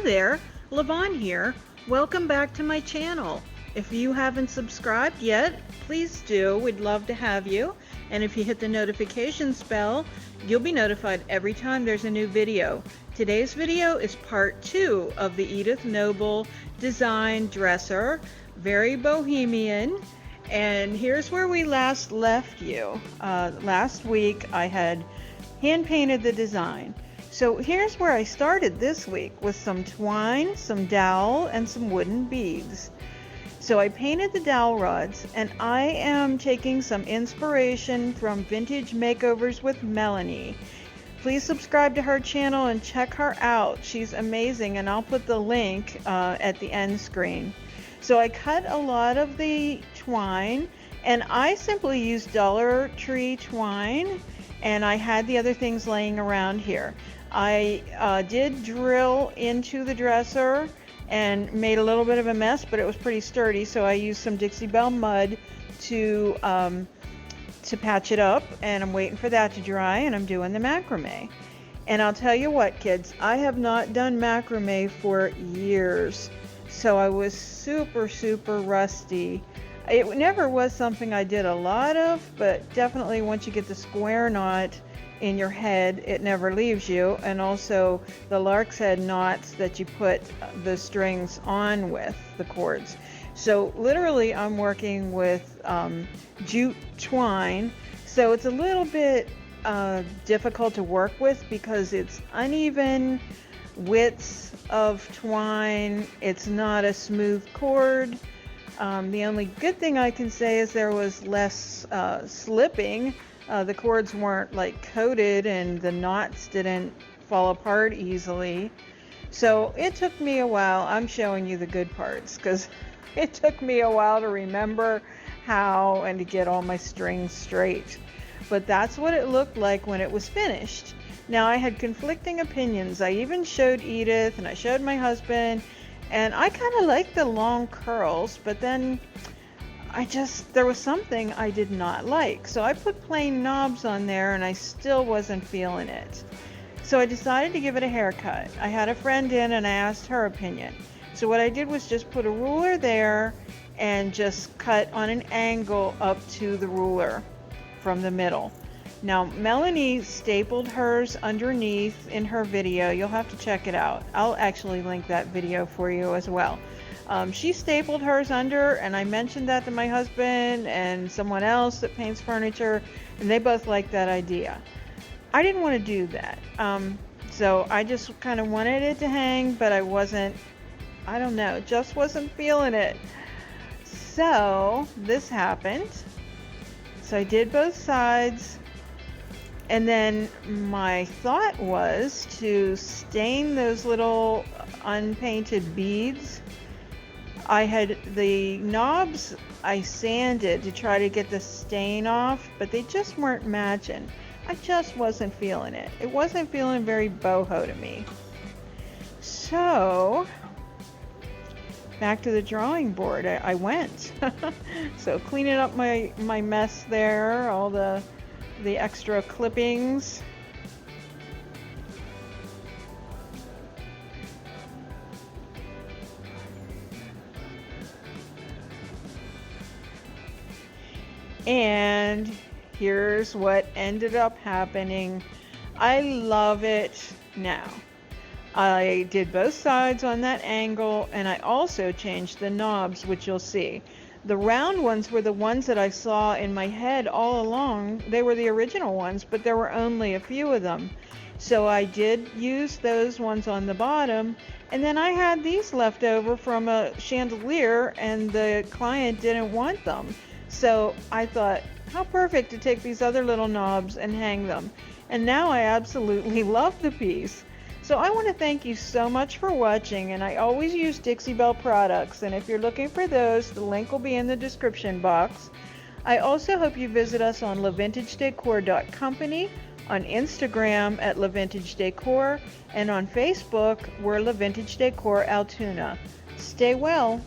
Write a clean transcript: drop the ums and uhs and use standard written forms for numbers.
there, LaVonne here. Welcome back to my channel. If you haven't subscribed yet, please do. We'd love to have you. And if you hit the notifications bell, you'll be notified every time there's a new video. Today's video is part 2 of the Edith Noble Design dresser. Very bohemian. And here's where we last left you. Last week I had hand painted the design. So here's where I started this week, with some twine, some dowel, and some wooden beads. So I painted the dowel rods, and I am taking some inspiration from Vintage Makeovers with Melanie. Please subscribe to her channel and check her out. She's amazing, and I'll put the link at the end screen. So I cut a lot of the twine, and I simply used Dollar Tree twine, and I had the other things laying around here. I did drill into the dresser and made a little bit of a mess, but it was pretty sturdy, so I used some Dixie Belle mud to patch it up, and I'm waiting for that to dry, and I'm doing the macrame. And I'll tell you what, kids, I have not done macrame for years, so I was super rusty. It never was something I did a lot of, but definitely once you get the square knot in your head, it never leaves you. And also the lark's head knots that you put the strings on with the cords. So literally I'm working with jute twine, so it's a little bit difficult to work with because it's uneven widths of twine. It's not a smooth cord. The only good thing I can say is there was less slipping. The cords weren't like coated, and the knots didn't fall apart easily. So it took me a while. I'm showing you the good parts because it took me a while to remember how and to get all my strings straight. But that's what it looked like when it was finished. Now I had conflicting opinions. I even showed Edith and I showed my husband, and I kind of liked the long curls, but then there was something I did not like. So I put plain knobs on there and I still wasn't feeling it. So I decided to give it a haircut. I had a friend in and I asked her opinion. So what I did was just put a ruler there and just cut on an angle up to the ruler from the middle. Now Melanie stapled hers underneath in her video. You'll have to check it out. I'll actually link that video for you as well. She stapled hers under, and I mentioned that to my husband and someone else that paints furniture, and they both liked that idea. I didn't want to do that. So I just kind of wanted it to hang, but I don't know, just wasn't feeling it. So this happened. So I did both sides. And then my thought was to stain those little unpainted beads. I had the knobs I sanded to try to get the stain off, but they just weren't matching. I just wasn't feeling it. It wasn't feeling very boho to me. So back to the drawing board I went. So cleaning up my mess there, all the extra clippings. And here's what ended up happening. I love it now. I did both sides on that angle, and I also changed the knobs, which you'll see. The round ones were the ones that I saw in my head all along. They were the original ones, but there were only a few of them. So I did use those ones on the bottom, and then I had these left over from a chandelier, and the client didn't want them. So I thought, how perfect to take these other little knobs and hang them. And now I absolutely love the piece. So I want to thank you so much for watching, and I always use Dixie Belle products, and if you're looking for those, the link will be in the description box. I also hope you visit us on LaVintageDecor.company, on Instagram at LaVintage Decor, and on Facebook we're LaVintage Decor Altoona. Stay well.